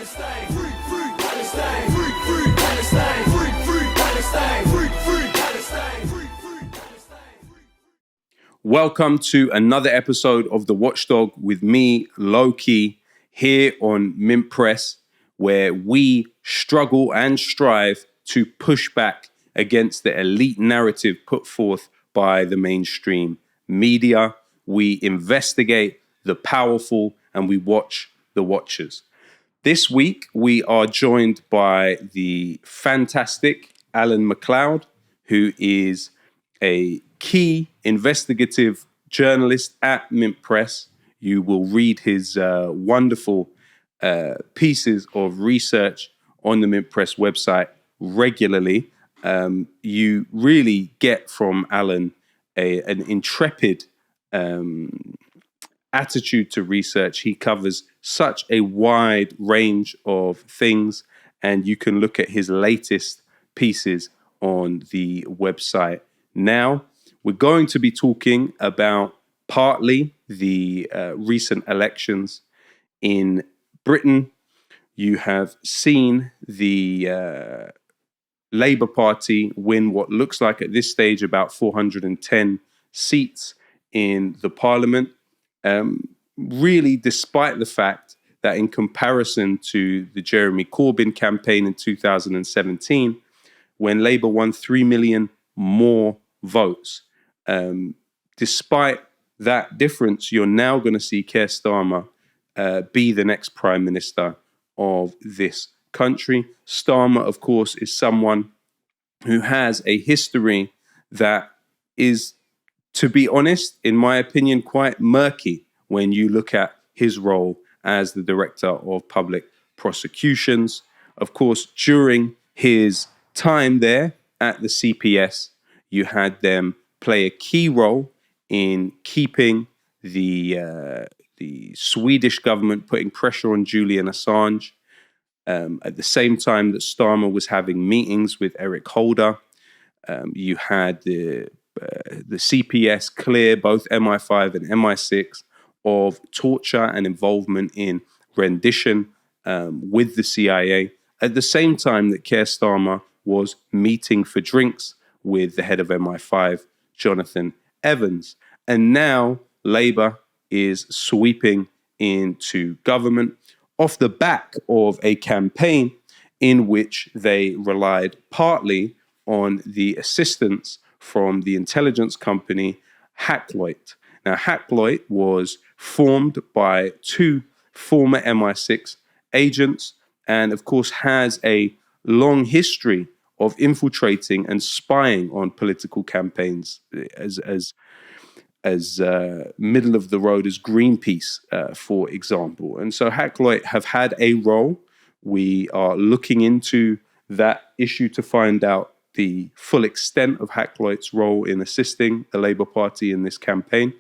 Palestine, free Palestine, free Palestine, free Palestine, free Palestine, free Palestine. Welcome to another episode of the Watchdog with me, Lowkey, here on Mint Press, where we struggle and strive to push back against the elite narrative put forth by the mainstream media. We investigate the powerful and we watch the watchers. This week, we are joined by the fantastic Alan MacLeod, who is a key investigative journalist at Mint Press. You will read his wonderful pieces of research on the Mint Press website regularly. You really get from Alan an intrepid attitude to research. He covers such a wide range of things, and you can look at his latest pieces on the website. Now, we're going to be talking about partly the recent elections in Britain. You have seen the Labour Party win what looks like at this stage about 410 seats in the Parliament. Really, despite the fact that in comparison to the Jeremy Corbyn campaign in 2017, when Labour won 3 million more votes, despite that difference, you're now going to see Keir Starmer be the next Prime Minister of this country. Starmer, of course, is someone who has a history that is, to be honest, in my opinion, quite murky when you look at his role as the Director of Public Prosecutions. Of course, during his time there at the CPS, you had them play a key role in keeping the Swedish government putting pressure on Julian Assange. At the same time that Starmer was having meetings with Eric Holder, you had the CPS clear both MI5 and MI6 of torture and involvement in rendition with the CIA, at the same time that Keir Starmer was meeting for drinks with the head of MI5, Jonathan Evans. And now Labour is sweeping into government off the back of a campaign in which they relied partly on the assistance from the intelligence company MacLeod. Now, MacLeod was formed by two former MI6 agents and, of course, has a long history of infiltrating and spying on political campaigns as middle of the road as Greenpeace, for example. And so MacLeod have had a role. We are looking into that issue to find out the full extent of MacLeod's role in assisting the Labour Party in this campaign.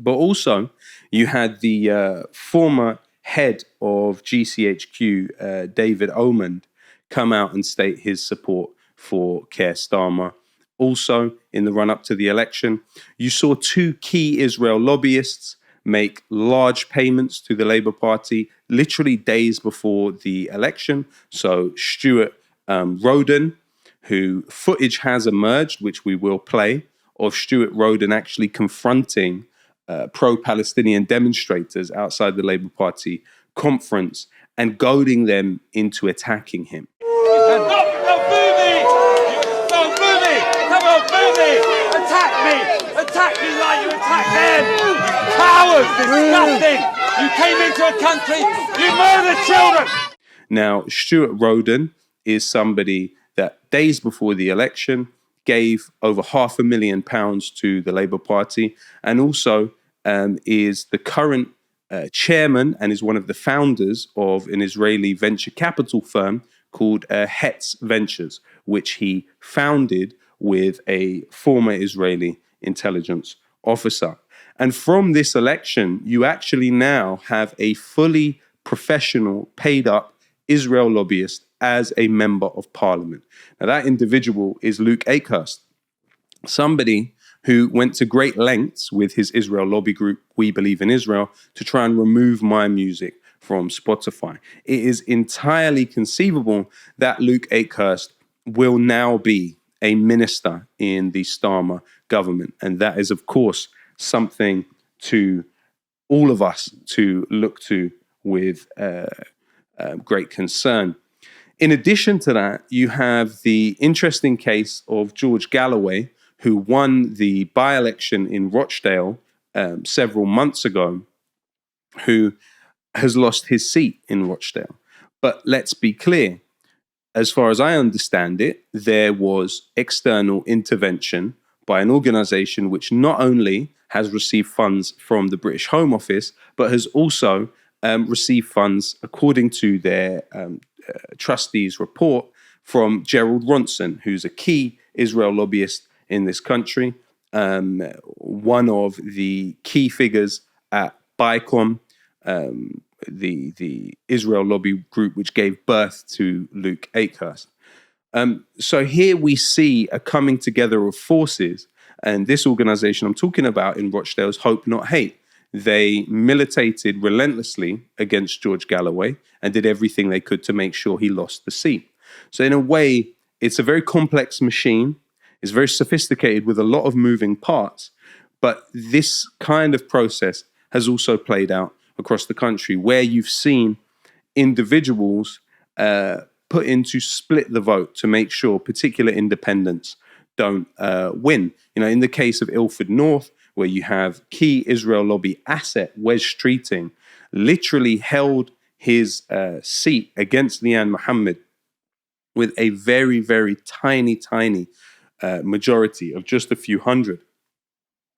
But also, you had the former head of GCHQ, David Omand, come out and state his support for Keir Starmer. Also, in the run-up to the election, you saw two key Israel lobbyists make large payments to the Labour Party literally days before the election. So Stuart Roden, who footage has emerged, which we will play, of Stuart Roden actually confronting pro-Palestinian demonstrators outside the Labour Party conference and goading them into attacking him. Don't boo me! Don't boo me! Come on, boo me! Attack me! Attack me like you attack them! Cowards! Disgusting! You came into a country, you murdered children! Now, Stuart Roden is somebody that days before the election gave over £500,000 to the Labour Party, and also is the current chairman and is one of the founders of an Israeli venture capital firm called Hetz Ventures, which he founded with a former Israeli intelligence officer. And from this election, you actually now have a fully professional, paid-up Israel lobbyist as a member of parliament. Now, that individual is Luke Akehurst, somebody who went to great lengths with his Israel lobby group, We Believe in Israel, to try and remove my music from Spotify. It is entirely conceivable that Luke Akehurst will now be a minister in the Starmer government. And that is, of course, something to all of us to look to with great concern. In addition to that, you have the interesting case of George Galloway, who won the by-election in Rochdale several months ago, who has lost his seat in Rochdale. But let's be clear, as far as I understand it, there was external intervention by an organization which not only has received funds from the British Home Office, but has also received funds, according to their trustees' report, from Gerald Ronson, who's a key Israel lobbyist in this country, one of the key figures at BICOM, the Israel lobby group which gave birth to Luke Akehurst. So here we see a coming together of forces, and this organization I'm talking about in Rochdale is Hope Not Hate. They militated relentlessly against George Galloway and did everything they could to make sure he lost the seat. So in a way, it's a very complex machine. It's very sophisticated with a lot of moving parts. But this kind of process has also played out across the country, where you've seen individuals put in to split the vote to make sure particular independents don't win. You know, in the case of Ilford North, where you have key Israel lobby asset, Wes Streeting, literally held his seat against Liane Mohammed with a very, very tiny majority of just a few hundred.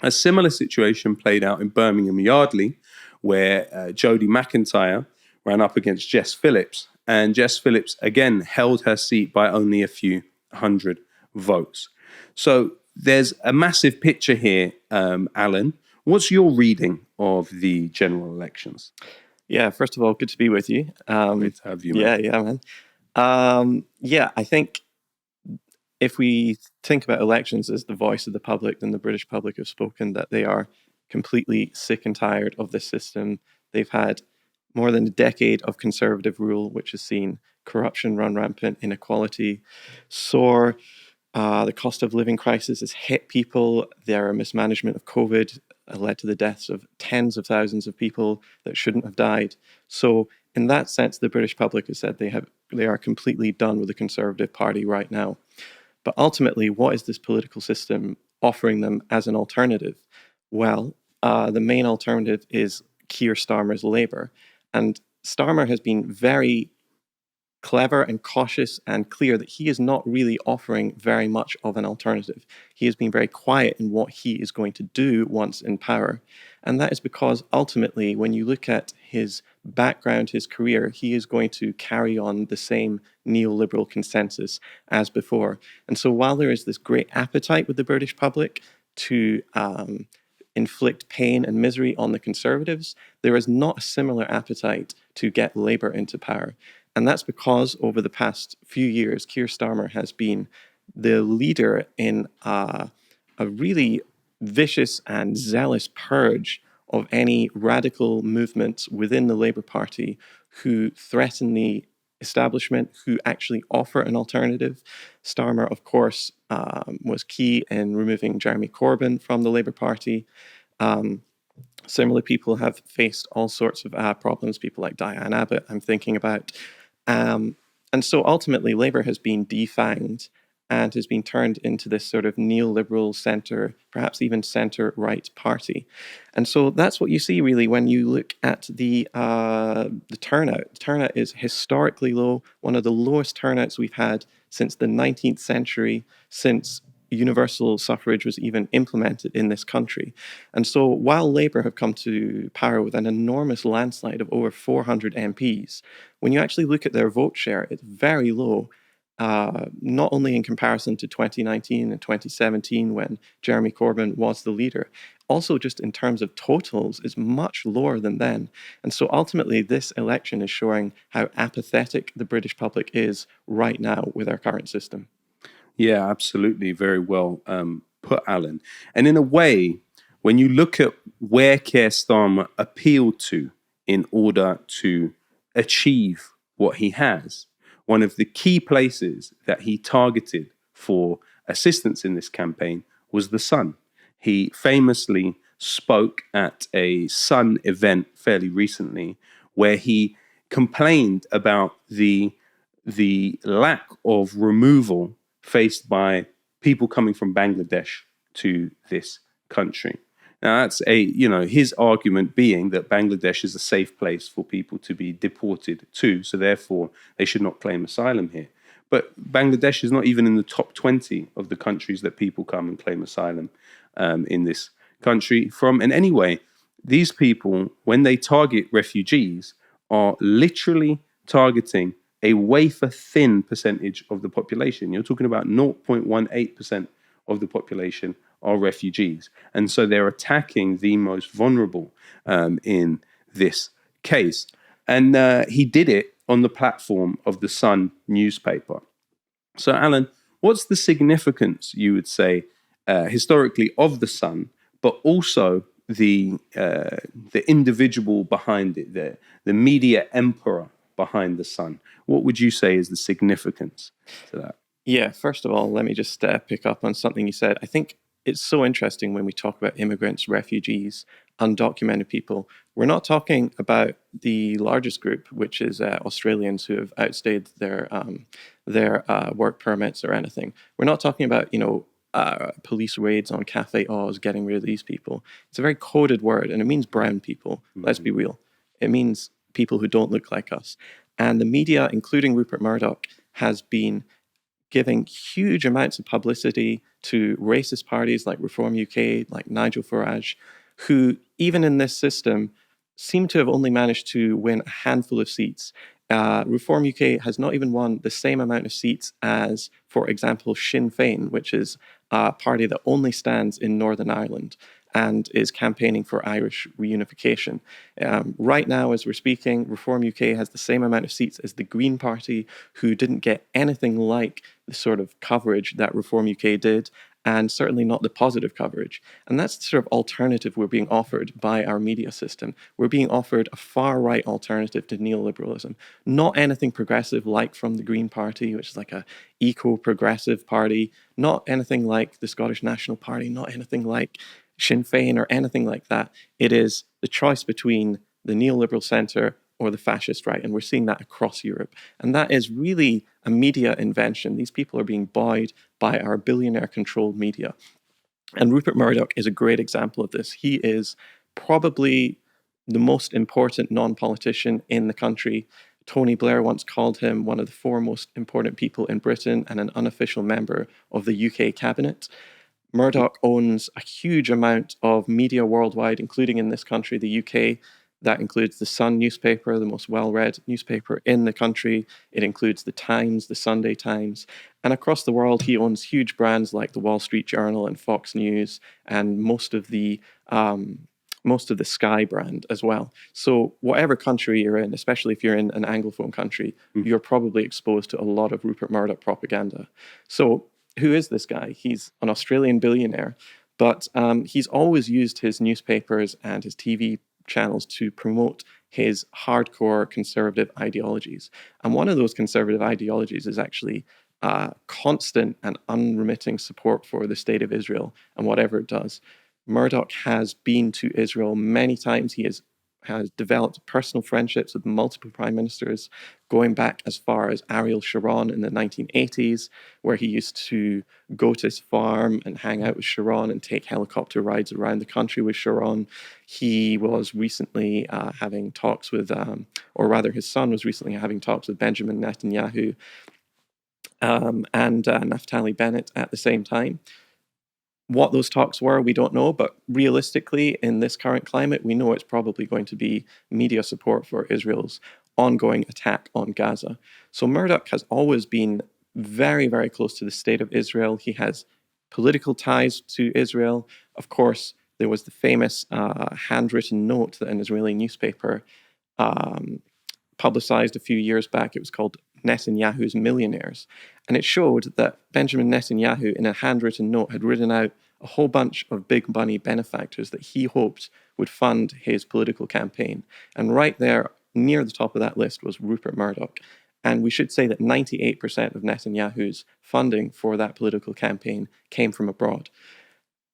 A similar situation played out in Birmingham Yardley, where Jodie McIntyre ran up against Jess Phillips, and Jess Phillips again held her seat by only a few hundred votes. So there's a massive picture here, Alan. What's your reading of the general elections? Yeah, first of all, good to be with you. Great to have you, man. Yeah, man. I think if we think about elections as the voice of the public, then the British public have spoken that they are completely sick and tired of this system. They've had more than a decade of conservative rule, which has seen corruption run rampant, inequality soar. The cost of living crisis has hit people. Their mismanagement of COVID led to the deaths of tens of thousands of people that shouldn't have died. So in that sense, the British public has said they are completely done with the Conservative Party right now. But ultimately, what is this political system offering them as an alternative? Well, the main alternative is Keir Starmer's Labour. And Starmer has been very clever and cautious and clear that he is not really offering very much of an alternative. He has been very quiet in what he is going to do once in power. And that is because ultimately, when you look at his background, his career, he is going to carry on the same neoliberal consensus as before. And so while there is this great appetite with the British public to inflict pain and misery on the Conservatives, there is not a similar appetite to get Labour into power. And that's because over the past few years, Keir Starmer has been the leader in a really vicious and zealous purge of any radical movements within the Labour Party who threaten the establishment, who actually offer an alternative. Starmer, of course, was key in removing Jeremy Corbyn from the Labour Party. Similar people have faced all sorts of problems, people like Diane Abbott, I'm thinking about. And so ultimately, Labour has been defanged and has been turned into this sort of neoliberal centre, perhaps even centre-right party. And so that's what you see, really, when you look at the turnout. The turnout is historically low, one of the lowest turnouts we've had since the 19th century, since universal suffrage was even implemented in this country. And so while Labour have come to power with an enormous landslide of over 400 MPs, when you actually look at their vote share, it's very low, not only in comparison to 2019 and 2017 when Jeremy Corbyn was the leader, also just in terms of totals is much lower than then. And so ultimately this election is showing how apathetic the British public is right now with our current system. Yeah, absolutely. Very well put, Alan. And in a way, when you look at where Keir Starmer appealed to in order to achieve what he has. One of the key places that he targeted for assistance in this campaign was the sun. He famously spoke at a Sun event fairly recently where he complained about the lack of removal faced by people coming from Bangladesh to this country. Now, that's his argument being that Bangladesh is a safe place for people to be deported to, so therefore they should not claim asylum here. But Bangladesh is not even in the top 20 of the countries that people come and claim asylum in this country from. And anyway, these people, when they target refugees, are literally targeting a wafer-thin percentage of the population. You're talking about 0.18% of the population are refugees. And so they're attacking the most vulnerable in this case. And he did it on the platform of the Sun newspaper. So, Alan, what's the significance, you would say, historically of the Sun, but also the individual behind it, the media emperor behind the Sun? What would you say is the significance to that? Yeah, first of all, let me just pick up on something you said. I think it's so interesting when we talk about immigrants, refugees, undocumented people. We're not talking about the largest group, which is Australians who have outstayed their work permits or anything. We're not talking about, police raids on Cafe Oz, getting rid of these people. It's a very coded word, and it means brown people. Let's be real. It means people who don't look like us. And the media, including Rupert Murdoch, has been giving huge amounts of publicity to racist parties like Reform UK, like Nigel Farage, who, even in this system, seem to have only managed to win a handful of seats. Reform UK has not even won the same amount of seats as, for example, Sinn Féin, which is a party that only stands in Northern Ireland and is campaigning for Irish reunification. Right now, as we're speaking, Reform UK has the same amount of seats as the Green Party, who didn't get anything like the sort of coverage that Reform UK did, and certainly not the positive coverage. And that's the sort of alternative we're being offered by our media system. We're being offered a far-right alternative to neoliberalism, not anything progressive like from the Green Party, which is like a eco-progressive party, not anything like the Scottish National Party, not anything like Sinn Féin or anything like that. It is the choice between the neoliberal centre or the fascist right, and we're seeing that across Europe. And that is really a media invention. These people are being buoyed by our billionaire-controlled media. And Rupert Murdoch is a great example of this. He is probably the most important non-politician in the country. Tony Blair once called him one of the four most important people in Britain and an unofficial member of the UK cabinet. Murdoch owns a huge amount of media worldwide, including in this country, the UK. That includes the Sun newspaper, the most well-read newspaper in the country. It includes the Times, the Sunday Times. And across the world, he owns huge brands like the Wall Street Journal and Fox News and most of the Sky brand as well. So whatever country you're in, especially if you're in an Anglophone country, you're probably exposed to a lot of Rupert Murdoch propaganda. So who is this guy? He's an Australian billionaire, but he's always used his newspapers and his TV channels to promote his hardcore conservative ideologies. And one of those conservative ideologies is actually constant and unremitting support for the state of Israel and whatever it does. Murdoch has been to Israel many times. He has developed personal friendships with multiple prime ministers, going back as far as Ariel Sharon in the 1980s, where he used to go to his farm and hang out with Sharon and take helicopter rides around the country with Sharon. He was recently having talks with, or rather his son was recently having talks with Benjamin Netanyahu and Naftali Bennett at the same time. What those talks were, we don't know, but realistically, in this current climate, we know it's probably going to be media support for Israel's ongoing attack on Gaza. So Murdoch has always been very, very close to the state of Israel. He has political ties to Israel. Of course, there was the famous handwritten note that an Israeli newspaper publicized a few years back. It was called Netanyahu's Millionaires. And it showed that Benjamin Netanyahu, in a handwritten note, had written out a whole bunch of big money benefactors that he hoped would fund his political campaign. And right there, near the top of that list, was Rupert Murdoch. And we should say that 98% of Netanyahu's funding for that political campaign came from abroad.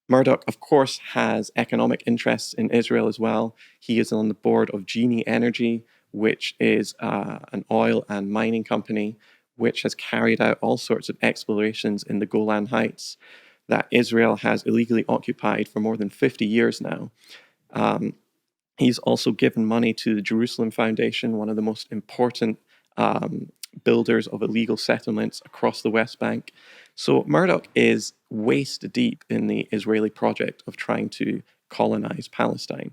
Murdoch, of course, has economic interests in Israel as well. He is on the board of Genie Energy, which is an oil and mining company which has carried out all sorts of explorations in the Golan Heights that Israel has illegally occupied for more than 50 years now. He's also given money to the Jerusalem Foundation, one of the most important builders of illegal settlements across the West Bank. So Murdoch is waist deep in the Israeli project of trying to colonize Palestine.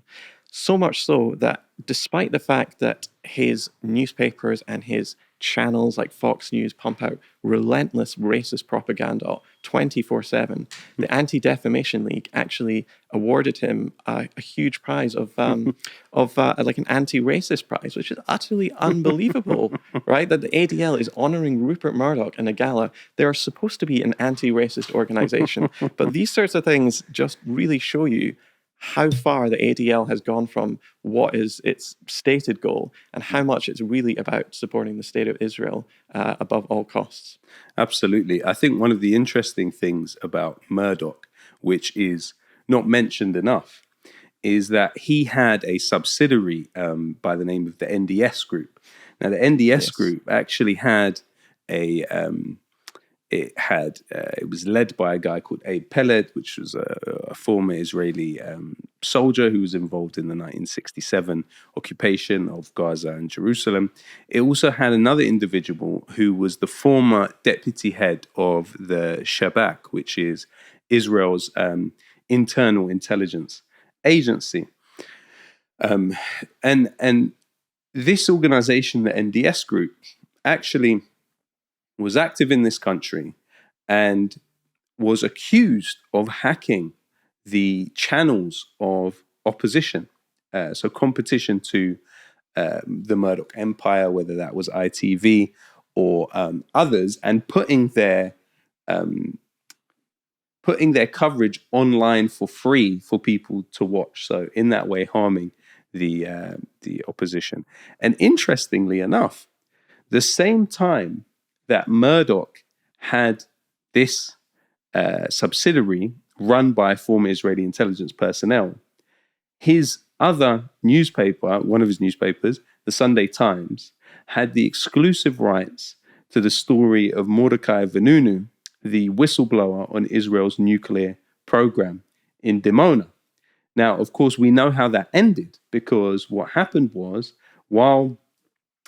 So much so that despite the fact that his newspapers and his channels like Fox News pump out relentless racist propaganda 24/7, the Anti-Defamation League actually awarded him a huge prize of like an anti-racist prize, which is utterly unbelievable, right? That the ADL is honoring Rupert Murdoch in a gala. They are supposed to be an anti-racist organization, but these sorts of things just really show you how far the ADL has gone from what is its stated goal and how much it's really about supporting the state of Israel above all costs. Absolutely. I think one of the interesting things about Murdoch, which is not mentioned enough, is that he had a subsidiary by the name of the NDS Group. Now, the NDS Group actually had it was led by a guy called Abe Peled, which was a former Israeli soldier who was involved in the 1967 occupation of Gaza and Jerusalem. It also had another individual who was the former deputy head of the Shabak, which is Israel's internal intelligence agency. And this organization, the NDS Group, actually was active in this country and was accused of hacking the channels of opposition, so competition to the Murdoch empire, whether that was ITV or others, and putting their coverage online for free for people to watch. So in that way, harming the opposition. And interestingly enough, the same time that Murdoch had this subsidiary run by former Israeli intelligence personnel, his other newspaper, one of his newspapers, the Sunday Times, had the exclusive rights to the story of Mordecai Vanunu, the whistleblower on Israel's nuclear program in Dimona. Now, of course, we know how that ended, because what happened was, while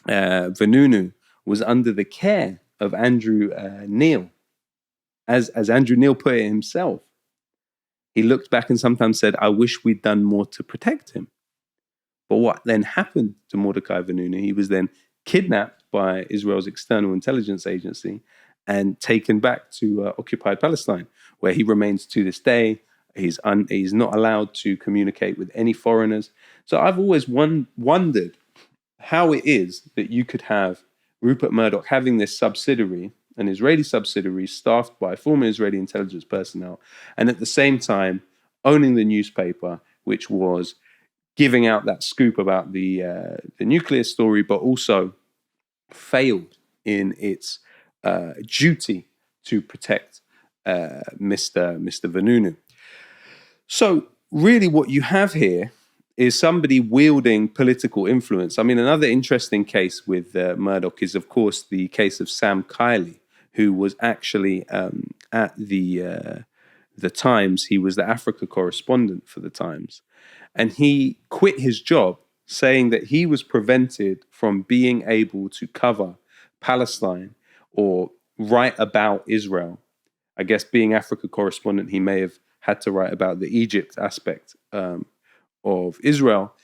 Vanunu was under the care of Andrew Neil, as Andrew Neil put it himself, he looked back and sometimes said, "I wish we'd done more to protect him." But what then happened to Mordecai Vanunu? He was then kidnapped by Israel's external intelligence agency and taken back to occupied Palestine, where he remains to this day. He's not allowed to communicate with any foreigners. So I've always wondered how it is that you could have Rupert Murdoch having this subsidiary, an Israeli subsidiary staffed by former Israeli intelligence personnel, and at the same time owning the newspaper, which was giving out that scoop about the nuclear story, but also failed in its duty to protect Mr. Vanunu. So really what you have here is somebody wielding political influence. I mean, another interesting case with Murdoch is, of course, the case of Sam Kiley, who was actually at the Times. He was the Africa correspondent for the Times. And he quit his job, saying that he was prevented from being able to cover Palestine or write about Israel. I guess being Africa correspondent, he may have had to write about the Egypt aspect of Israel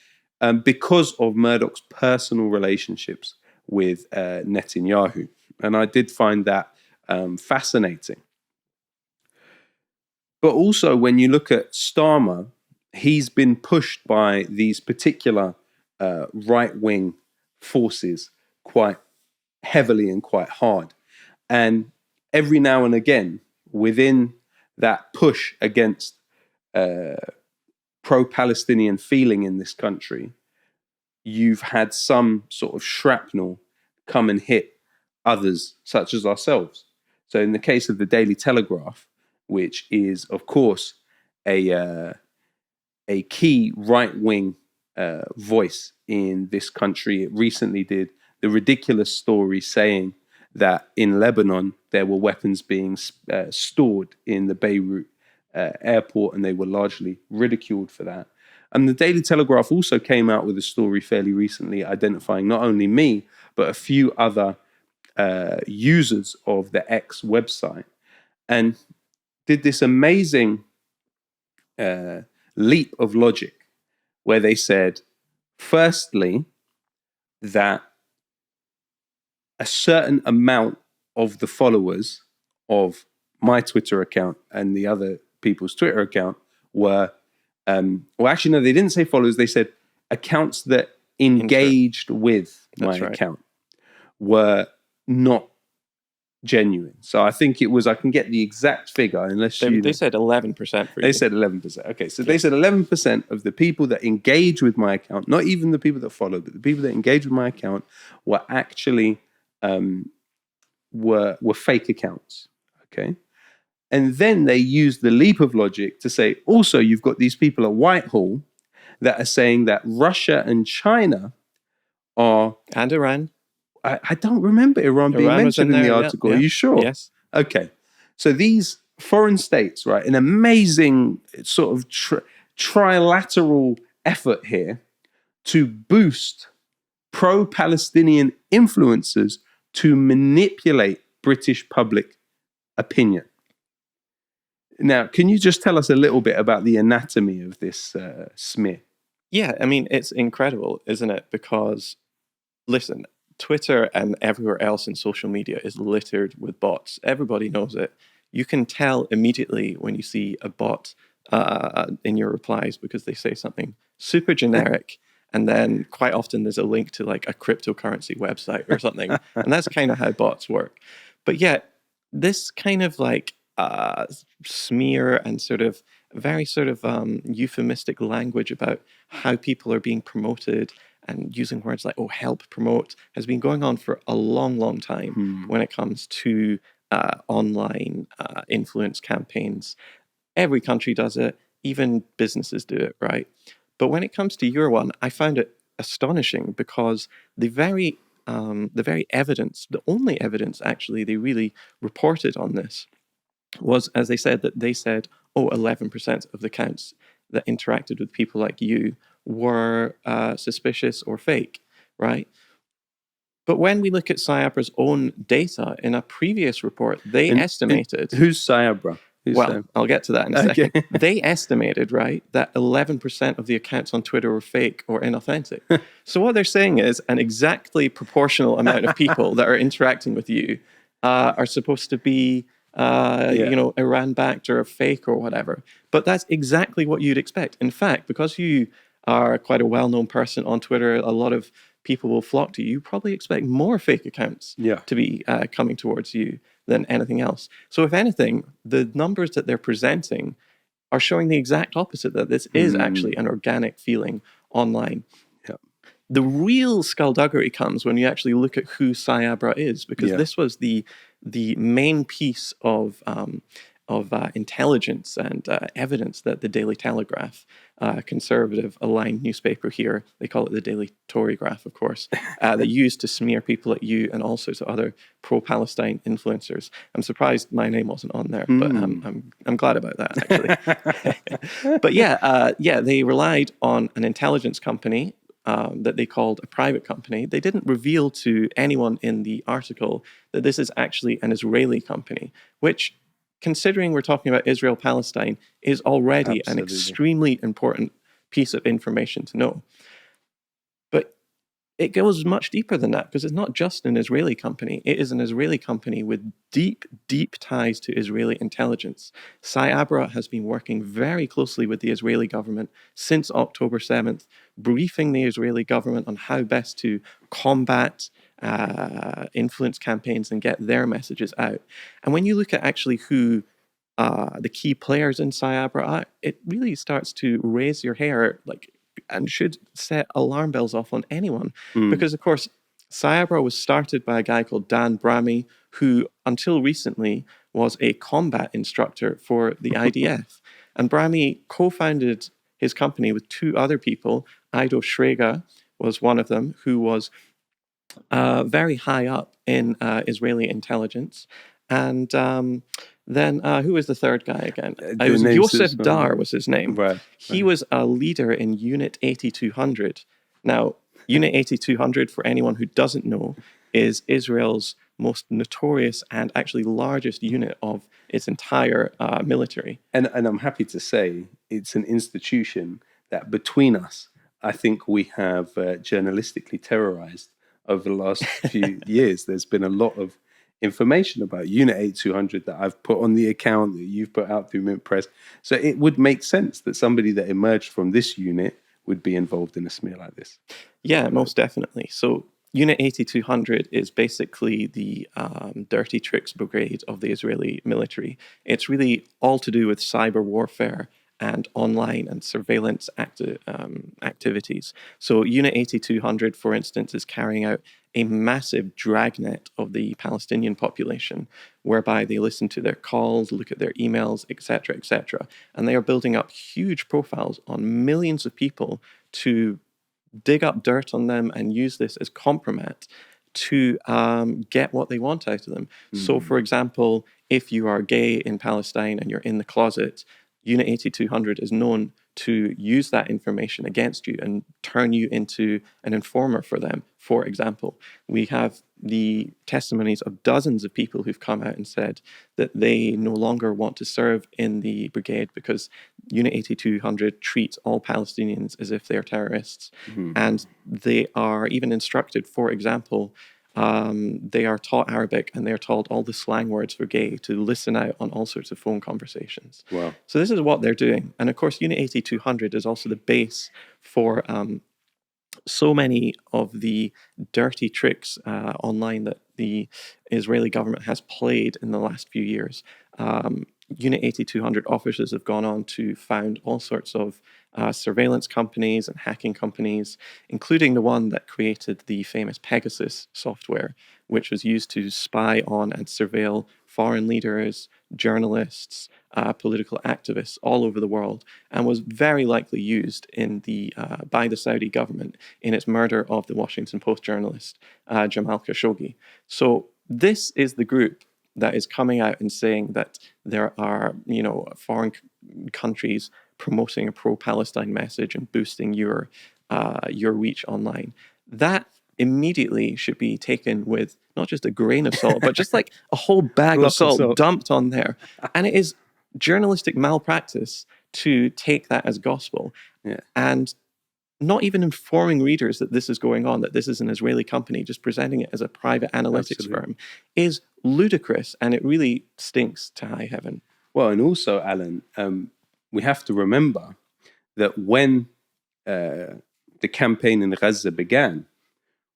because of Murdoch's personal relationships with Netanyahu. And I did find that fascinating. But also when you look at Starmer, he's been pushed by these particular right-wing forces quite heavily and quite hard. And every now and again, within that push against pro-Palestinian feeling in this country, you've had some sort of shrapnel come and hit others, such as ourselves. So in the case of the Daily Telegraph, which is, of course, a key right-wing voice in this country, it recently did the ridiculous story saying that in Lebanon there were weapons being stored in the Beirut airport, and they were largely ridiculed for that. And the Daily Telegraph also came out with a story fairly recently identifying not only me, but a few other users of the X website, and did this amazing leap of logic where they said, firstly, that a certain amount of the followers of my Twitter account and the other people's Twitter account were, well, actually, no, they didn't say followers. They said accounts that engaged with my account were not genuine. So I think it was, I can get the exact figure unless they said 11% for you. They said 11%. Okay, so they said 11% of the people that engage with my account, not even the people that follow, but the people that engage with my account were actually were fake accounts. Okay. And then they used the leap of logic to say, also, you've got these people at Whitehall that are saying that Russia and China are... And Iran. I don't remember Iran being mentioned in the article. Yeah. Are you sure? Yes. Okay. So these foreign states, right, an amazing sort of trilateral effort here to boost pro-Palestinian influencers to manipulate British public opinion. Now, can you just tell us a little bit about the anatomy of this smear? Yeah, I mean, it's incredible, isn't it? Because, listen, Twitter and everywhere else in social media is littered with bots. Everybody knows it. You can tell immediately when you see a bot in your replies because they say something super generic, and then quite often there's a link to like a cryptocurrency website or something. And that's kind of how bots work. But yet, this kind of like smear and sort of very sort of euphemistic language about how people are being promoted and using words like, oh, help promote, has been going on for a long, long time when it comes to online influence campaigns. Every country does it. Even businesses do it, right? But when it comes to your one, I found it astonishing because the very evidence, the only evidence actually they really reported on this was, as they said, that they said, oh, 11% of the accounts that interacted with people like you were suspicious or fake, right? But when we look at Cyabra's own data in a previous report, they estimated... Who's Cyabra? I'll get to that in a second. They estimated, right, that 11% of the accounts on Twitter were fake or inauthentic. So what they're saying is an exactly proportional amount of people that are interacting with you are supposed to be, Iran-backed or fake or whatever. But that's exactly what you'd expect. In fact, because you are quite a well-known person on Twitter, a lot of people will flock to you. You probably expect more fake accounts to be coming towards you than anything else. So if anything, the numbers that they're presenting are showing the exact opposite, that this is actually an organic feeling online. Yeah. The real skullduggery comes when you actually look at who Cyabra is, because this was the main piece of intelligence and evidence that the Daily Telegraph, conservative aligned newspaper here, they call it the Daily Torygraph, of course, they used to smear people like you and all sorts of other pro-Palestine influencers. I'm surprised my name wasn't on there, but I'm glad about that, actually. But they relied on an intelligence company that they called a private company. They didn't reveal to anyone in the article that this is actually an Israeli company, which, considering we're talking about Israel-Palestine, is already an extremely important piece of information to know. But it goes much deeper than that, because it's not just an Israeli company. It is an Israeli company with deep, deep ties to Israeli intelligence. Cyabra has been working very closely with the Israeli government since October 7th, briefing the Israeli government on how best to combat influence campaigns and get their messages out. And when you look at actually who the key players in Cyabra, it really starts to raise your hair, like, and should set alarm bells off on anyone. Because, of course, Cyabra was started by a guy called Dan Bramy, who until recently was a combat instructor for the IDF. And Bramy co-founded his company with two other people. Ido Shrega was one of them, who was very high up in Israeli intelligence. And then who was the third guy again? It was Yosef Dar was his name. Right. He was a leader in Unit 8200. Now, Unit 8200, for anyone who doesn't know, is Israel's most notorious and actually largest unit of its entire military. And I'm happy to say it's an institution that between us, I think we have journalistically terrorized over the last few years. There's been a lot of information about Unit 8200 that I've put on the account that you've put out through Mint Press. So it would make sense that somebody that emerged from this unit would be involved in a smear like this. Yeah, most definitely. So Unit 8200 is basically the dirty tricks brigade of the Israeli military. It's really all to do with cyber warfare and online and surveillance activities. So Unit 8200, for instance, is carrying out a massive dragnet of the Palestinian population, whereby they listen to their calls, look at their emails, etc., etc. And they are building up huge profiles on millions of people to dig up dirt on them and use this as compromat to get what they want out of them. So, for example, if you are gay in Palestine and you're in the closet, Unit 8200 is known to use that information against you and turn you into an informer for them. For example, we have the testimonies of dozens of people who've come out and said that they no longer want to serve in the brigade because Unit 8200 treats all Palestinians as if they're terrorists. And they are even instructed, for example, they are taught Arabic and they're taught all the slang words for gay to listen out on all sorts of phone conversations. Wow. So this is what they're doing. And of course, Unit 8200 is also the base for so many of the dirty tricks online that the Israeli government has played in the last few years. Unit 8200 officers have gone on to found all sorts of surveillance companies and hacking companies, including the one that created the famous Pegasus software, which was used to spy on and surveil foreign leaders, journalists, political activists all over the world, and was very likely used in by the Saudi government in its murder of the Washington Post journalist Jamal Khashoggi. So this is the group that is coming out and saying that there are, foreign countries promoting a pro-Palestine message and boosting your reach online. That immediately should be taken with not just a grain of salt, but just like a whole bag of salt dumped on there. And it is journalistic malpractice to take that as gospel. Yeah. And not even informing readers that this is going on, that this is an Israeli company, just presenting it as a private analytics firm, is ludicrous, and it really stinks to high heaven. Well, and also, Alan, we have to remember that when the campaign in Gaza began,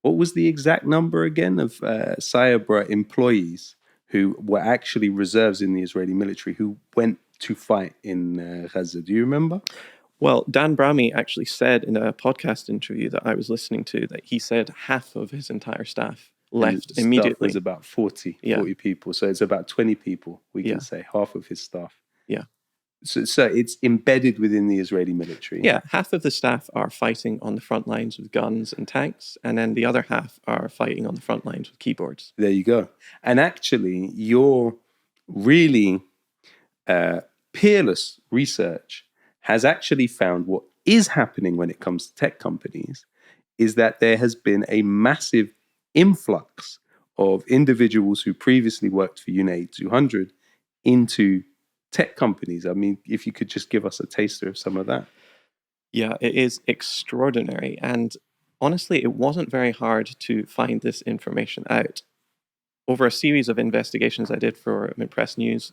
what was the exact number again of Cyabra employees who were actually reserves in the Israeli military who went to fight in Gaza? Do you remember? Well, Dan Bramy actually said in a podcast interview that I was listening to that he said half of his entire staff left immediately. Staff was about 40 people. So it's about 20 people, we can say, half of his staff. Yeah. So it's embedded within the Israeli military. Yeah, half of the staff are fighting on the front lines with guns and tanks, and then the other half are fighting on the front lines with keyboards. There you go. And actually, your really peerless research has actually found what is happening when it comes to tech companies is that there has been a massive influx of individuals who previously worked for Unit 200 into tech companies. I mean, if you could just give us a taster of some of that. Yeah, it is extraordinary. And honestly, it wasn't very hard to find this information out. Over a series of investigations I did for Mint Press News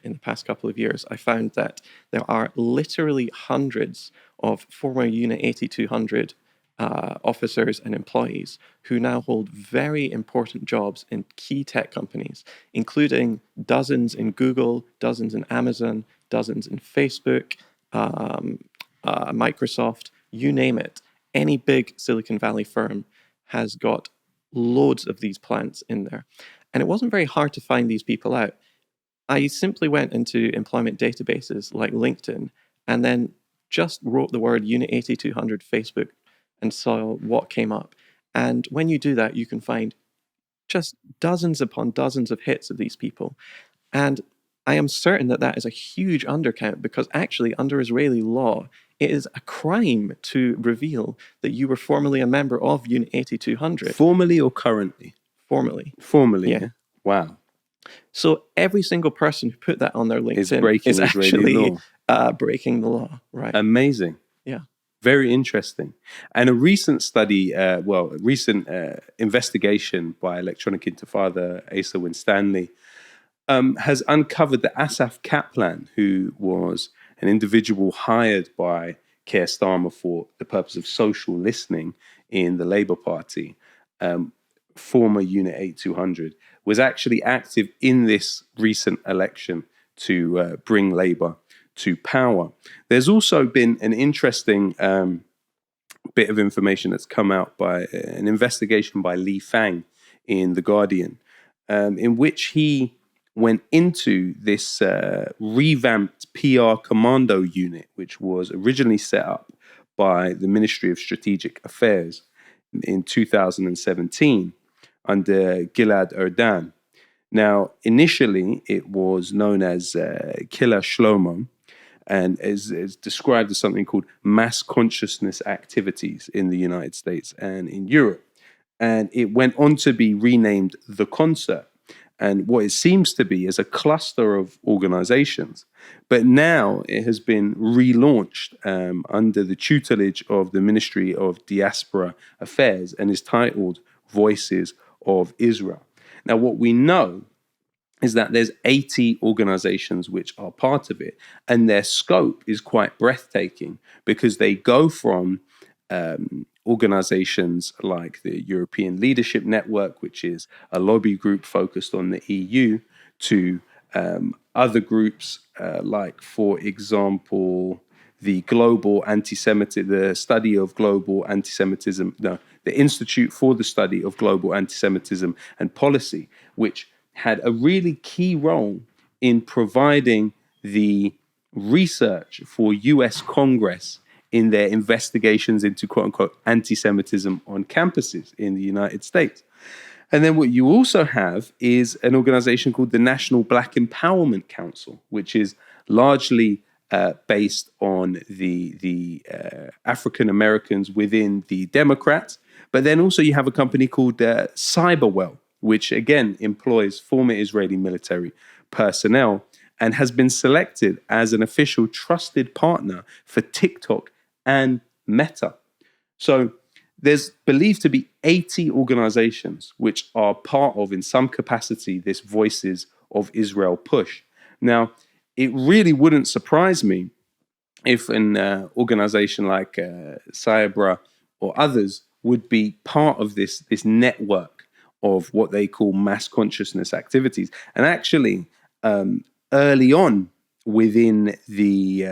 in the past couple of years, I found that there are literally hundreds of former Unit 8200 officers and employees who now hold very important jobs in key tech companies, including dozens in Google, dozens in Amazon, dozens in Facebook, Microsoft, you name it. Any big Silicon Valley firm has got loads of these plants in there. And it wasn't very hard to find these people out. I simply went into employment databases like LinkedIn and then just wrote the word Unit 8200 Facebook and saw what came up. And when you do that, you can find just dozens upon dozens of hits of these people. And I am certain that that is a huge undercount, because actually under Israeli law, it is a crime to reveal that you were formerly a member of Unit 8200. Formally or currently? Formerly. Formally, Yeah. yeah. Wow. So every single person who put that on their LinkedIn breaking is Israeli actually breaking the law. Right. Amazing. Yeah. Very interesting. And a recent study, investigation by Electronic Intifada, Asa Winstanley, has uncovered that Asaf Kaplan, who was an individual hired by Keir Starmer for the purpose of social listening in the Labour Party, former Unit 8200, was actually active in this recent election to bring Labour to power. There's also been an interesting bit of information that's come out by an investigation by Li Fang in The Guardian, in which he went into this revamped PR commando unit, which was originally set up by the Ministry of Strategic Affairs in 2017 under Gilad Erdan. Now, initially, it was known as Killer Shlomo, and is described as something called mass consciousness activities in the United States and in Europe. And it went on to be renamed The Concert, and what it seems to be is a cluster of organizations. But now it has been relaunched under the tutelage of the Ministry of Diaspora Affairs and is titled Voices of Israel. Now, what we know is that there's 80 organizations which are part of it, and their scope is quite breathtaking, because they go from organizations like the European Leadership Network, which is a lobby group focused on the EU, to other groups like, for example, the Study of Global Anti-Semitism, the Institute for the Study of Global Anti-Semitism and Policy, which had a really key role in providing the research for US Congress in their investigations into quote-unquote anti-Semitism on campuses in the United States. And then what you also have is an organization called the National Black Empowerment Council, which is largely based on the African Americans within the Democrats. But then also you have a company called Cyberwell, which again employs former Israeli military personnel and has been selected as an official trusted partner for TikTok and Meta. So there's believed to be 80 organizations which are part of, in some capacity, this Voices of Israel push. Now, it really wouldn't surprise me if an organization like Cyber or others would be part of this network of what they call mass consciousness activities. And actually, early on within the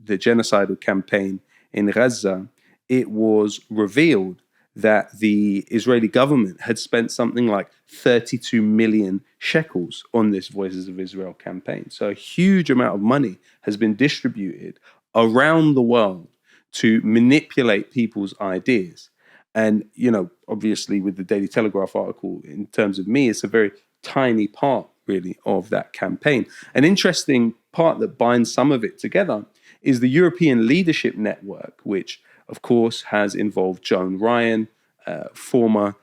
genocidal campaign in Gaza, it was revealed that the Israeli government had spent something like 32 million shekels on this Voices of Israel campaign. So a huge amount of money has been distributed around the world to manipulate people's ideas. And, you know, obviously with the Daily Telegraph article, in terms of me, it's a very tiny part, really, of that campaign. An interesting part that binds some of it together is the European Leadership Network, which, of course, has involved Joan Ryan, former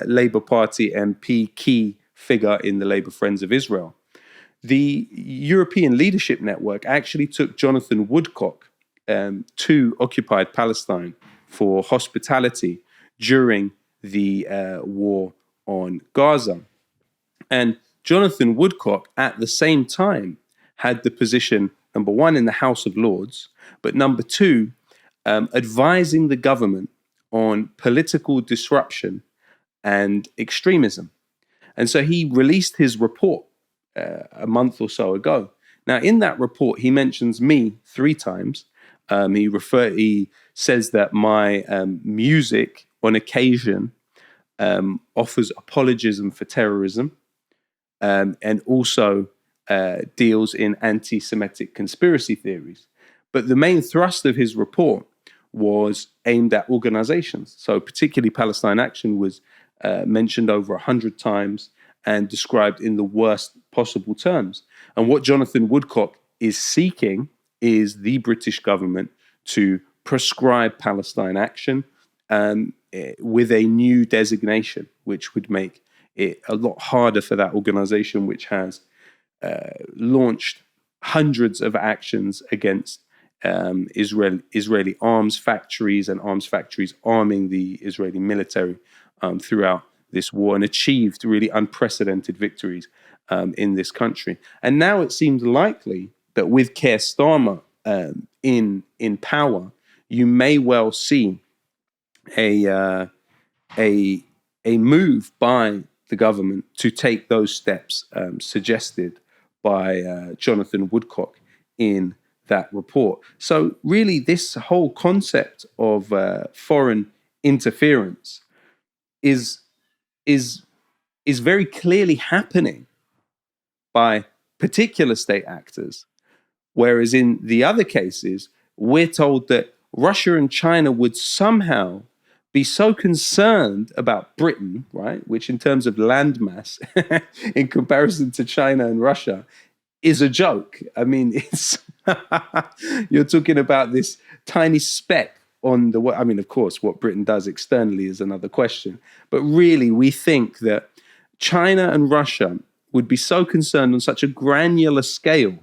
Labour Party MP, key figure in the Labour Friends of Israel. The European Leadership Network actually took Jonathan Woodcock to occupied Palestine for hospitality during the war on Gaza. And Jonathan Woodcock, at the same time, had the position, number one, in the House of Lords, but number two, advising the government on political disruption and extremism. And so he released his report a month or so ago. Now, in that report, he mentions me 3 times. He says that my music, on occasion, offers apologism for terrorism, and also deals in anti-Semitic conspiracy theories. But the main thrust of his report was aimed at organizations. So particularly Palestine Action was mentioned over 100 times and described in the worst possible terms. And what Jonathan Woodcock is seeking is the British government to prescribe Palestine Action with a new designation, which would make it a lot harder for that organization, which has launched hundreds of actions against Israeli arms factories and arms factories arming the Israeli military throughout this war, and achieved really unprecedented victories in this country. And now it seems likely that with Keir Starmer in power, you may well see a move by the government to take those steps suggested by Jonathan Woodcock in that report. So really, this whole concept of foreign interference is very clearly happening by particular state actors, whereas in the other cases, we're told that Russia and China would somehow be so concerned about Britain, right, which in terms of landmass, in comparison to China and Russia, is a joke. I mean, it's you're talking about this tiny speck on the. I mean, of course, what Britain does externally is another question. But really, we think that China and Russia would be so concerned on such a granular scale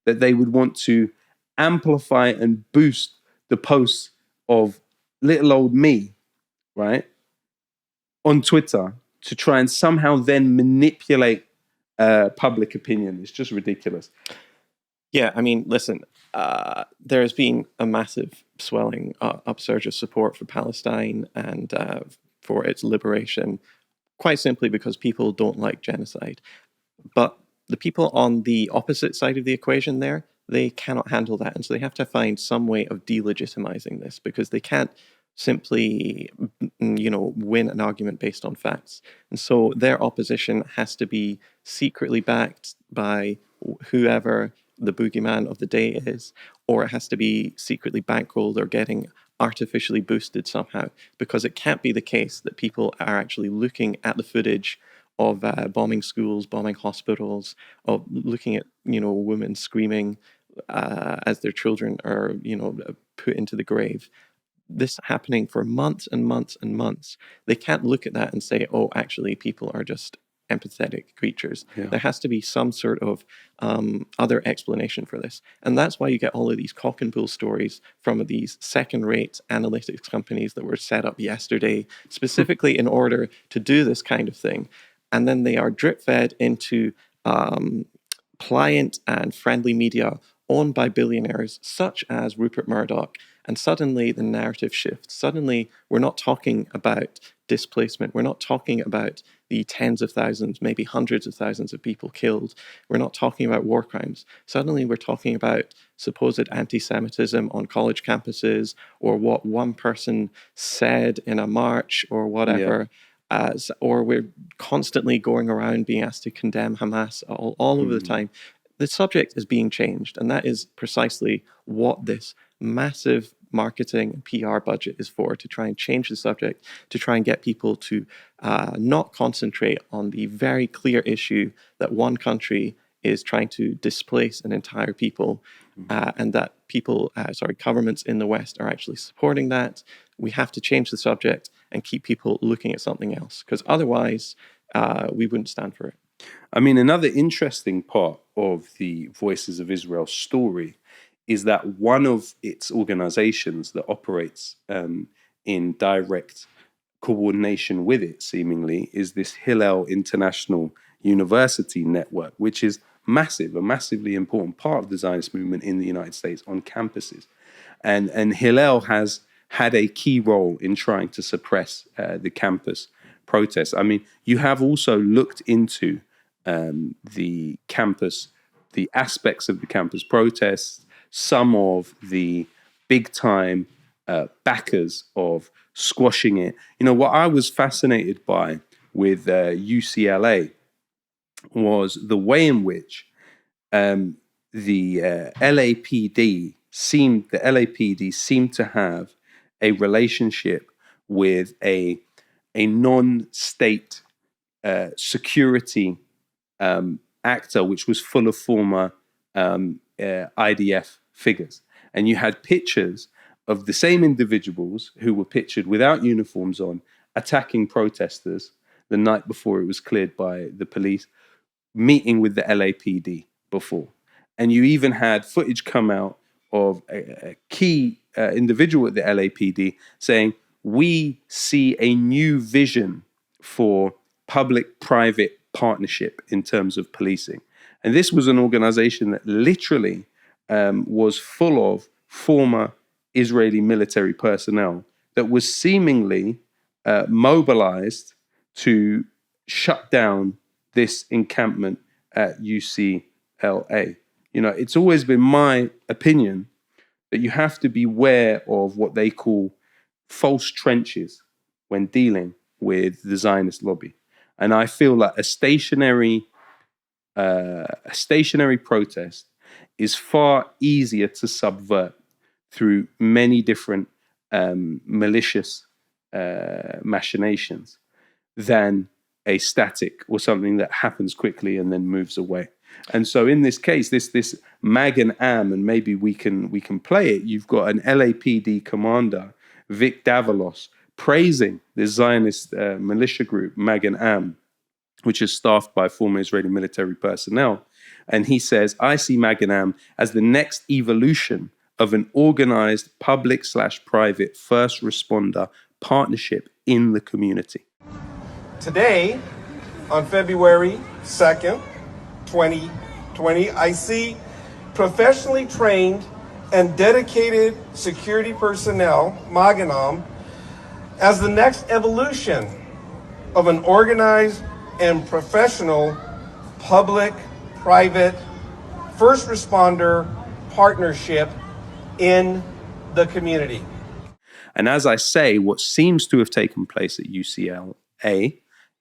that they would want to amplify and boost the posts of little old me, right, on Twitter to try and somehow then manipulate public opinion. It's just ridiculous. Yeah, I mean, listen, there's been a massive swelling upsurge of support for Palestine and for its liberation, quite simply because people don't like genocide. But the people on the opposite side of the equation there, they cannot handle that. And so they have to find some way of delegitimizing this, because they can't simply, win an argument based on facts. And so their opposition has to be secretly backed by whoever the boogeyman of the day is, or it has to be secretly bankrolled or getting artificially boosted somehow, because it can't be the case that people are actually looking at the footage of bombing schools, bombing hospitals, of looking at, women screaming as their children are, put into the grave. This happening for months and months and months. They can't look at that and say, oh, actually, people are just empathetic creatures. Yeah. There has to be some sort of other explanation for this. And that's why you get all of these cock and bull stories from these second-rate analytics companies that were set up yesterday, specifically in order to do this kind of thing. And then they are drip-fed into pliant and friendly media owned by billionaires such as Rupert Murdoch. And suddenly the narrative shifts. Suddenly we're not talking about displacement. We're not talking about the tens of thousands, maybe hundreds of thousands of people killed. We're not talking about war crimes. Suddenly we're talking about supposed anti-Semitism on college campuses, or what one person said in a march or whatever. Yeah. Or we're constantly going around being asked to condemn Hamas all over the time. The subject is being changed, and that is precisely what this massive marketing and PR budget is for, to try and change the subject, to try and get people to not concentrate on the very clear issue that one country is trying to displace an entire people, and that governments in the West are actually supporting that. We have to change the subject and keep people looking at something else, because otherwise we wouldn't stand for it. I mean, another interesting part of the Voices of Israel story is that one of its organizations that operates in direct coordination with it, seemingly, is this Hillel International University Network, which is massive, a massively important part of the Zionist movement in the United States on campuses. And Hillel has had a key role in trying to suppress the campus protests. I mean, you have also looked into the campus, the aspects of the campus protests, some of the big time backers of squashing it. You know, what I was fascinated by with UCLA was the way in which the LAPD seemed to have a relationship with a non-state security actor, which was full of former IDF figures. And you had pictures of the same individuals who were pictured without uniforms on, attacking protesters the night before it was cleared by the police, meeting with the LAPD before. And you even had footage come out of a key individual at the LAPD saying, we see a new vision for public-private partnership in terms of policing. And this was an organization that literally was full of former Israeli military personnel that was seemingly mobilized to shut down this encampment at UCLA. You know, it's always been my opinion that you have to beware of what they call false trenches when dealing with the Zionist lobby. And I feel like a stationary protest is far easier to subvert through many different malicious machinations than a static or something that happens quickly and then moves away. And so in this case, this Mag and Am, and maybe we can play it. You've got an LAPD commander, Vic Davalos, praising the Zionist militia group Mag and Am, which is staffed by former Israeli military personnel. And he says, I see Mag and Am as the next evolution of an organized public/private first responder partnership in the community. Today, on February 2nd, 2020, I see professionally trained and dedicated security personnel, Maganam, as the next evolution of an organized and professional public-private first responder partnership in the community. And as I say, what seems to have taken place at UCLA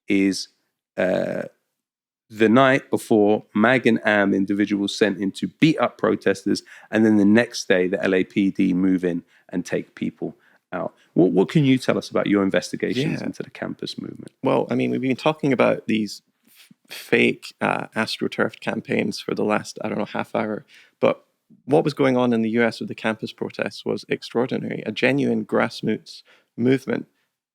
is the night before, Mag and Am individuals sent in to beat up protesters, and then the next day the LAPD move in and take people out. What can you tell us about your investigations into the campus movement? Well, I mean, we've been talking about these fake AstroTurf campaigns for the last, I don't know, half hour, but what was going on in the US with the campus protests was extraordinary. A genuine grassroots movement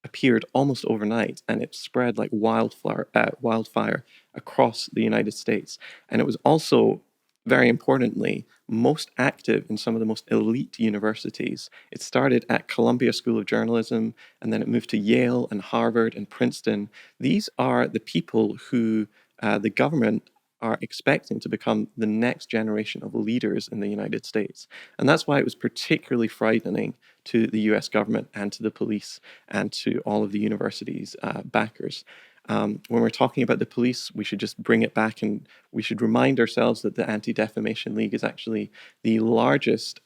appeared almost overnight, and it spread like wildfire across the United States. And it was also, very importantly, most active in some of the most elite universities. It started at Columbia School of Journalism, and then it moved to Yale and Harvard and Princeton. These are the people who the government are expecting to become the next generation of leaders in the United States. And that's why it was particularly frightening to the US government and to the police and to all of the universities' backers. When we're talking about the police, we should just bring it back, and we should remind ourselves that the Anti-Defamation League is actually the largest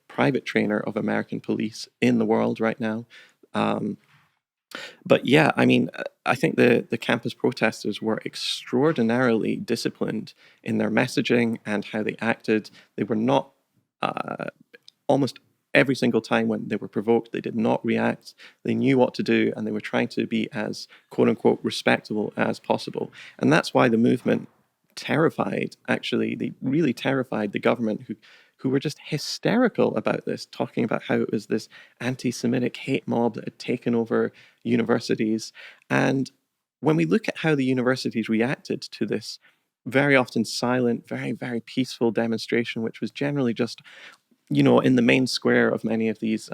private trainer of American police in the world right now. But yeah, I mean, I think the campus protesters were extraordinarily disciplined in their messaging and how they acted. They were not, almost every single time when they were provoked, they did not react. They knew what to do, and they were trying to be as, quote unquote, respectable as possible. And that's why the movement they really terrified the government, who were just hysterical about this, talking about how it was this anti-Semitic hate mob that had taken over universities. And when we look at how the universities reacted to this very often silent, very, very peaceful demonstration, which was generally just, in the main square of many of these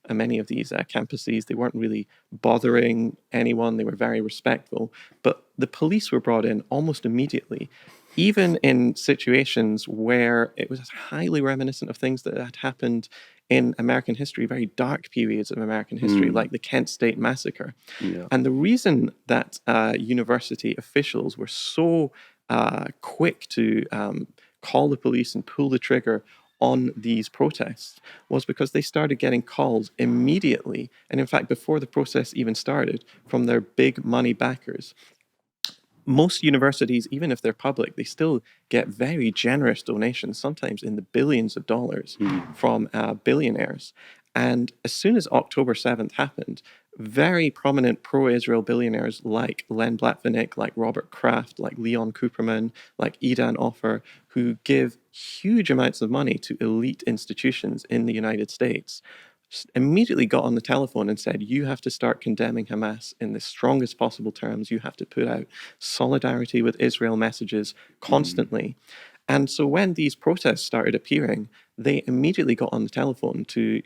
campuses, they weren't really bothering anyone. They were very respectful. But the police were brought in almost immediately. even in situations where it was highly reminiscent of things that had happened in American history, very dark periods of American history, like the Kent State Massacre. Yeah. And the reason that university officials were so quick to call the police and pull the trigger on these protests was because they started getting calls immediately, and in fact before the process even started, from their big money backers. Most universities, even if they're public, they still get very generous donations, sometimes in the billions of dollars from billionaires. And as soon as October 7th happened, very prominent pro-Israel billionaires like Len Blavatnik, like Robert Kraft, like Leon Cooperman, like Idan Offer, who give huge amounts of money to elite institutions in the United States, immediately got on the telephone and said, you have to start condemning Hamas in the strongest possible terms. You have to put out solidarity with Israel messages constantly. And so when these protests started appearing, they immediately got on the telephone to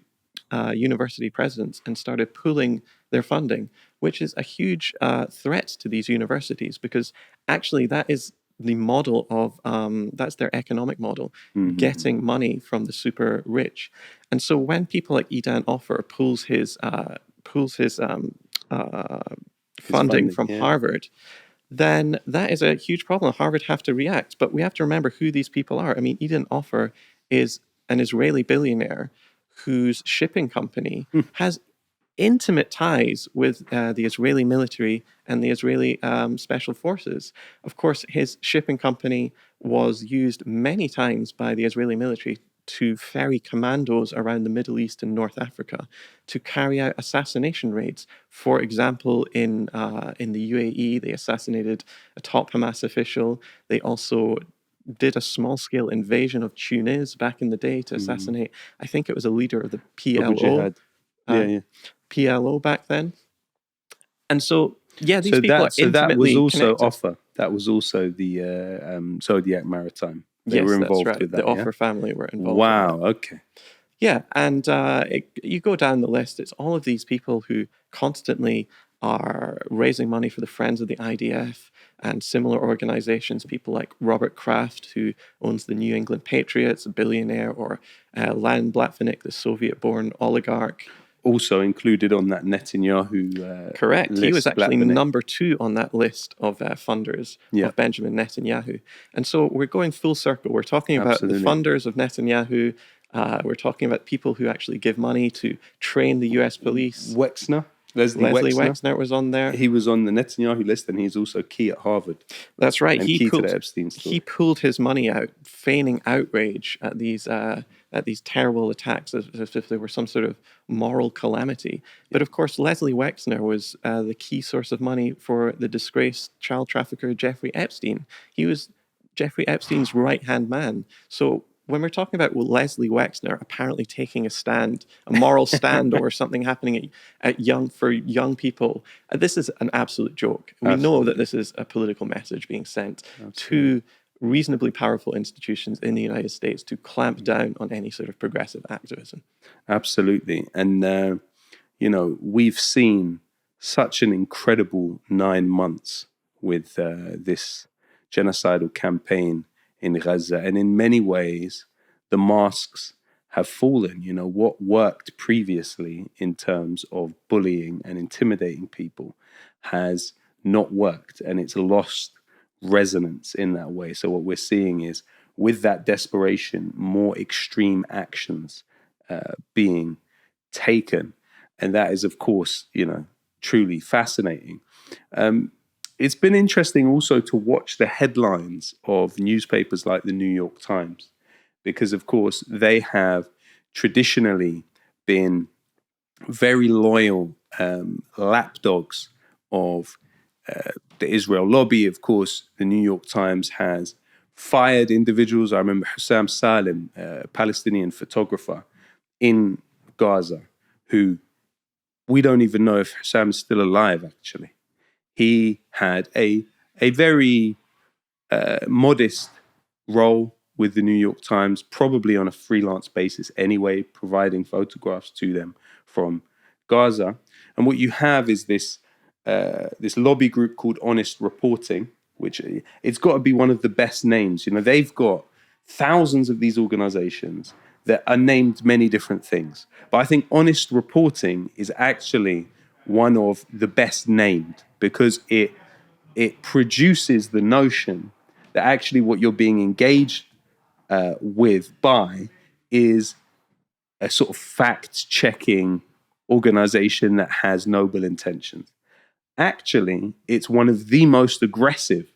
university presidents and started pulling their funding, which is a huge threat to these universities, because actually that is the model of that's their economic model, getting money from the super rich. And so when people like Idan Offer pulls his funding from Harvard, then that is a huge problem. Harvard have to react, but we have to remember who these people are. I mean, Idan Offer is an Israeli billionaire whose shipping company has intimate ties with the Israeli military and the Israeli special forces. Of course, his shipping company was used many times by the Israeli military to ferry commandos around the Middle East and North Africa to carry out assassination raids. For example, in the UAE, they assassinated a top Hamas official. They also did a small-scale invasion of Tunis back in the day to assassinate, I think it was a leader of the PLO. PLO back then. And so, yeah, these people are intimately that was also connected. Offer. That was also the Zodiac Maritime. They were involved that's right. with that. The Offer family were involved. Wow. Okay. Yeah, and you go down the list, it's all of these people who constantly are raising money for the Friends of the IDF and similar organizations, people like Robert Kraft, who owns the New England Patriots, a billionaire, or Len Blavatnik, the Soviet-born oligarch. Also included on that Netanyahu Correct. list, He was actually Blavatnik. number 2 on that list of funders of Benjamin Netanyahu. And so we're going full circle. We're talking about the funders of Netanyahu. We're talking about people who actually give money to train the US police. Leslie Wexner was on there. He was on the Netanyahu list, and he's also key at Harvard. That's right. And key to the Epstein story. He pulled his money out, feigning outrage at these terrible attacks, as if they were some sort of moral calamity. But of course, Leslie Wexner was the key source of money for the disgraced child trafficker Jeffrey Epstein. He was Jeffrey Epstein's right-hand man. So when we're talking about Leslie Wexner apparently taking a stand, a moral stand over something happening for young people, this is an absolute joke. We know that this is a political message being sent to reasonably powerful institutions in the United States to clamp down on any sort of progressive activism. Absolutely. And, we've seen such an incredible 9 months with this genocidal campaign in Gaza. And in many ways, the masks have fallen. What worked previously in terms of bullying and intimidating people has not worked, and it's lost resonance in that way. So what we're seeing is, with that desperation, more extreme actions being taken. And that is, of course, truly fascinating. It's been interesting also to watch the headlines of newspapers like the New York Times, because, of course, they have traditionally been very loyal lapdogs of the Israel lobby. Of course, the New York Times has fired individuals. I remember Hussam Salem, a Palestinian photographer in Gaza, who we don't even know if Hussam is still alive, actually. He had a very modest role with the New York Times, probably on a freelance basis anyway, providing photographs to them from Gaza. And what you have is this lobby group called Honest Reporting, which it's got to be one of the best names. You know, they've got thousands of these organizations that are named many different things. But I think Honest Reporting is actually one of the best named because it produces the notion that actually what you're being engaged with by is a sort of fact-checking organization that has noble intentions. Actually, it's one of the most aggressive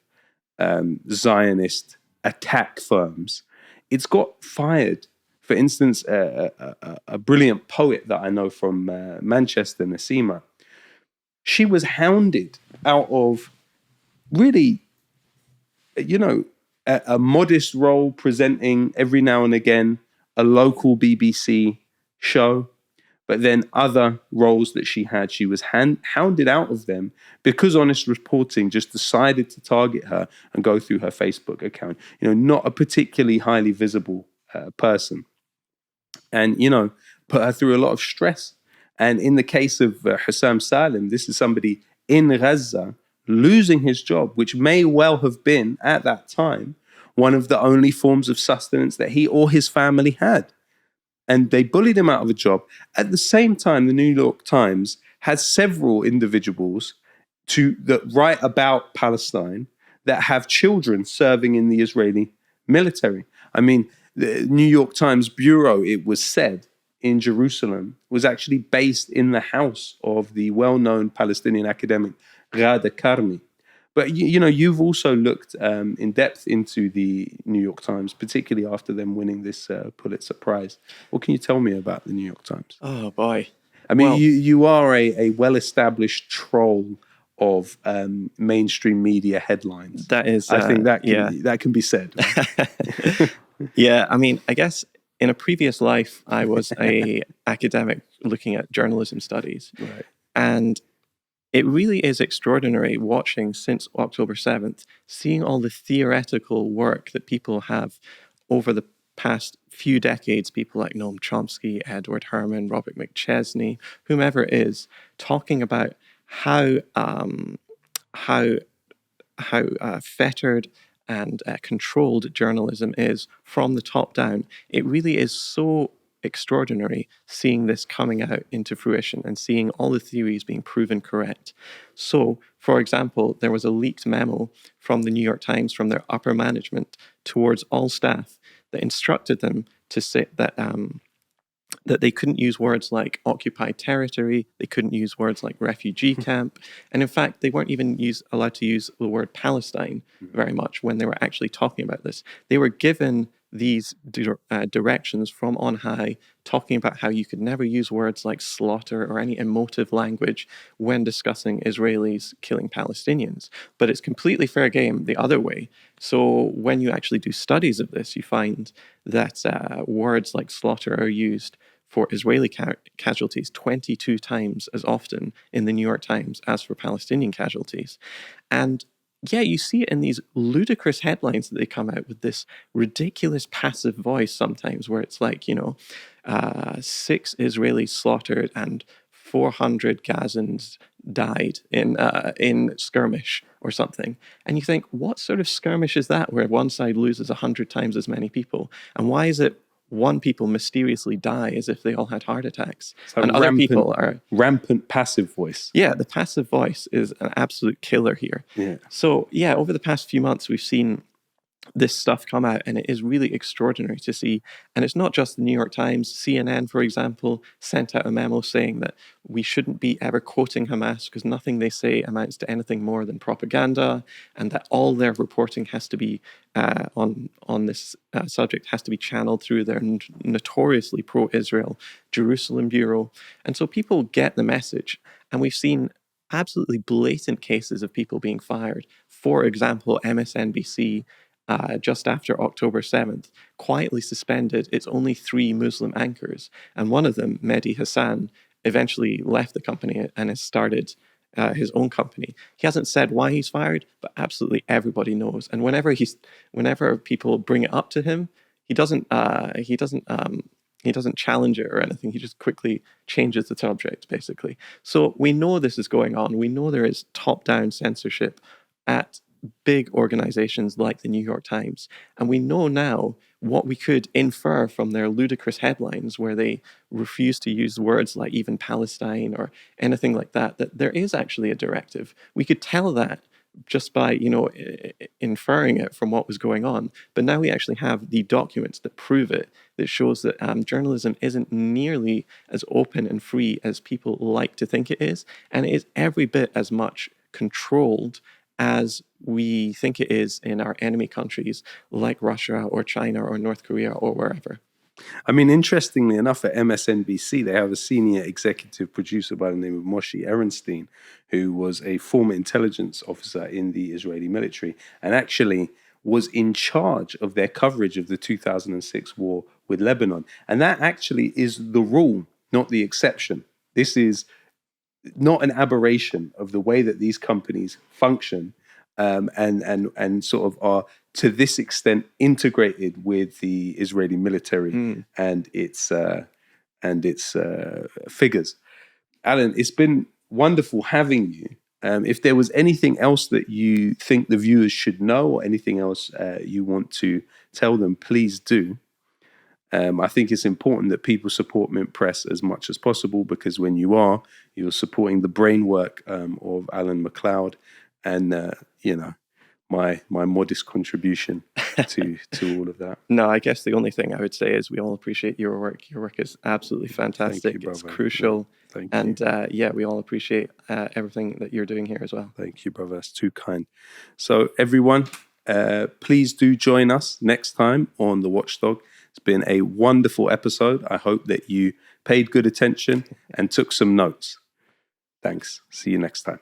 Zionist attack firms. It's got fired. For instance, a brilliant poet that I know from Manchester, Nasima, she was hounded out of really, you know, a modest role presenting every now and again a local BBC show, but then other roles that she had, she was hounded out of them because Honest Reporting just decided to target her and go through her Facebook account. You know, not a particularly highly visible person. And, you know, put her through a lot of stress. And in the case of Hussam Salem, this is somebody in Gaza losing his job, which may well have been, at that time, one of the only forms of sustenance that he or his family had. And they bullied him out of a job. At the same time, the New York Times has several individuals that write about Palestine that have children serving in the Israeli military. I mean, the New York Times bureau, it was said, in Jerusalem, was actually based in the house of the well-known Palestinian academic Ghada Karmi. But, you know, you've also looked in depth into the New York Times, particularly after them winning this Pulitzer Prize. What can you tell me about the New York Times? Oh, boy. I mean, you are a well-established troll of mainstream media headlines. That is... I think that can be said. Right? Yeah, I mean, I guess in a previous life, I was a academic looking at journalism studies. Right. And it really is extraordinary watching since October 7th, seeing all the theoretical work that people have over the past few decades, people like Noam Chomsky, Edward Herman, Robert McChesney, whomever it is, talking about how fettered and controlled journalism is from the top down. It really is so extraordinary seeing this coming out into fruition and seeing all the theories being proven correct. So, for example, there was a leaked memo from the New York Times from their upper management towards all staff that instructed them to say that they couldn't use words like occupied territory, they couldn't use words like refugee camp, and in fact, they weren't even allowed to use the word Palestine very much when they were actually talking about this. They were given these directions from on high, talking about how you could never use words like slaughter or any emotive language when discussing Israelis killing Palestinians. But it's completely fair game the other way. So when you actually do studies of this, you find that words like slaughter are used for Israeli casualties 22 times as often in the New York Times as for Palestinian casualties. And yeah, you see it in these ludicrous headlines that they come out with, this ridiculous passive voice sometimes where it's like, 6 Israelis slaughtered and 400 Gazans died in skirmish or something. And you think, what sort of skirmish is that where one side loses 100 times as many people? And why is it one people mysteriously die as if they all had heart attacks? So and other people are... Rampant passive voice. Yeah, the passive voice is an absolute killer here. Yeah. So, yeah, over the past few months, we've seen this stuff come out, and it is really extraordinary to see. And it's not just the New York Times. CNN, for example, sent out a memo saying that we shouldn't be ever quoting Hamas because nothing they say amounts to anything more than propaganda, and that all their reporting has to be on this subject has to be channeled through their notoriously pro-Israel Jerusalem bureau. And so people get the message, and we've seen absolutely blatant cases of people being fired. For example, MSNBC, just after October 7th, quietly suspended its only 3 Muslim anchors. And one of them, Mehdi Hassan, eventually left the company and has started his own company. He hasn't said why he's fired, but absolutely everybody knows. And whenever people bring it up to him, he doesn't challenge it or anything. He just quickly changes the subject, basically. So we know this is going on. We know there is top-down censorship at big organizations like the New York Times. And we know now what we could infer from their ludicrous headlines, where they refuse to use words like even Palestine or anything like that, that there is actually a directive. We could tell that just by, inferring it from what was going on. But now we actually have the documents that prove it, that shows that journalism isn't nearly as open and free as people like to think it is. And it is every bit as much controlled as we think it is in our enemy countries like Russia or China or North Korea or wherever. I mean, interestingly enough, at MSNBC, they have a senior executive producer by the name of Moshe Ehrenstein, who was a former intelligence officer in the Israeli military and actually was in charge of their coverage of the 2006 war with Lebanon. And that actually is the rule, not the exception. This is not an aberration of the way that these companies function, and sort of are to this extent integrated with the Israeli military and its figures. Alan, it's been wonderful having you. If there was anything else that you think the viewers should know, or anything else you want to tell them, please do. I think it's important that people support Mint Press as much as possible, because when you're supporting the brain work of Alan MacLeod and, my modest contribution to all of that. No, I guess the only thing I would say is we all appreciate your work. Your work is absolutely fantastic. you, it's brother. crucial. Thank and you. we all appreciate everything that you're doing here as well. Thank you, brother. That's too kind. So everyone, please do join us next time on The Watchdog. It's been a wonderful episode. I hope that you paid good attention and took some notes. Thanks. See you next time.